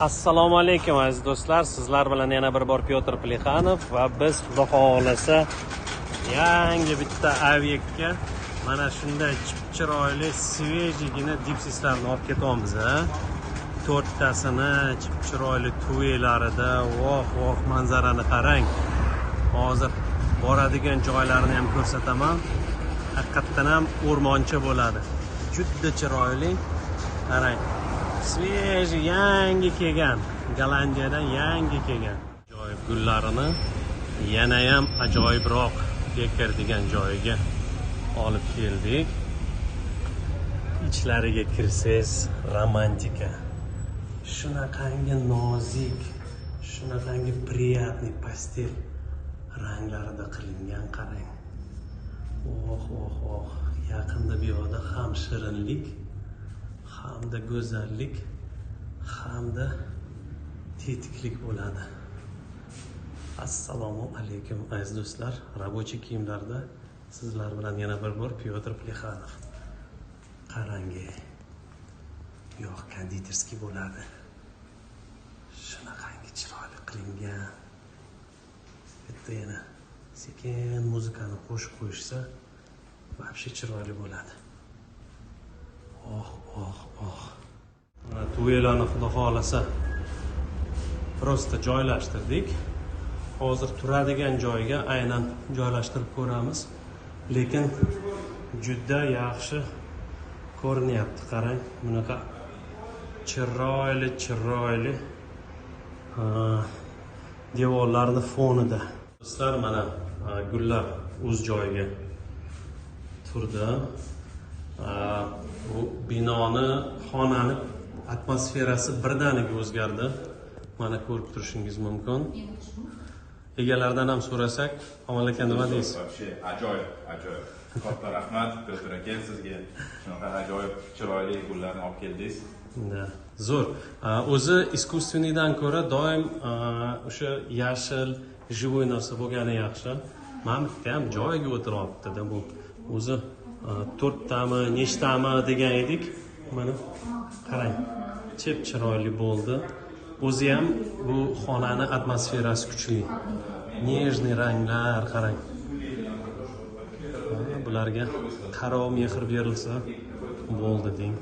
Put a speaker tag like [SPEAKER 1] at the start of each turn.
[SPEAKER 1] Assalomu alaykum aziz do'stlar, sizlar bilan yana bir bor Pyotr Plexanov va biz xudo xolasa yangi bitta obyektga mana shunday chiroyli svejigina dipsislarni olib ketyapmiz. To'rttasini chiroyli tuvelarida, voh manzarani qarang. Hozir boradigan joylarini ham ko'rsataman. Haqiqatan ham o'rmoncha bo'ladi. Juda chiroyli. Qarang. Sveji yangi kelgan, Gollandiyadan yangi kelgan. Ajoyib gullarini yana ham ajoyibroq bekirdigan joyiga olib keldik. Ichlariga kirsangiz romantika. Shunaqangi nozik, shunaqangi приятный pastel ranglarida qilingan, qarang. Oh. Yaqinda bu yoqda ham shirinlik, hamda go'zallik, hamda tetiklik bo'ladi. Assalomu alaykum aziz do'stlar, rabochiy kiyimlarda sizlar bilan yana bir bor Pyotr Plexanov. Qarangi. Yo'q, konditerskiy bo'ladi. Shunaqangi chiroyli qilingan. Bitta yana sekin muzikani qo'shib qo'yishsa, вообще chiroyli bo'ladi. Oh. Mana tuvelarni xudo xolasa prosta joylashtirdik. Hozir turadigan joyga aynan joylashtirib ko'ramiz. Lekin juda yaxshi ko'rinyapti, qarang. Bunaqa chiroyli devorlarning fonida. Do'stlar, mana gullar o'z joyiga turdi. Bu binoni, xonani atmosferasi birdaniga o'zgardi. Mana ko'rib turishingiz mumkin. Egalaridan ham so'rasak, Omon aka nima deysiz?
[SPEAKER 2] Ajoyib. Katta rahmat Pyotr aka, sizga shunaqa ajoyib chiroyli gullarni olib keldingiz.
[SPEAKER 1] Zo'r. O'zi искусственныйdan ko'ra doim o'sha yashil, живой narsa bo'lgani yaxshi. Men bitta ham joyiga o'tiryapti-da bu. O'zi to'rttami, nechtami degan edik. Mana qarang, chiroyli bo'ldi. O'zi ham bu xonani atmosferasi kuchli. Nejniy ranglar, qarang. Bularga qarov mehr berilsa bo'ldi deng.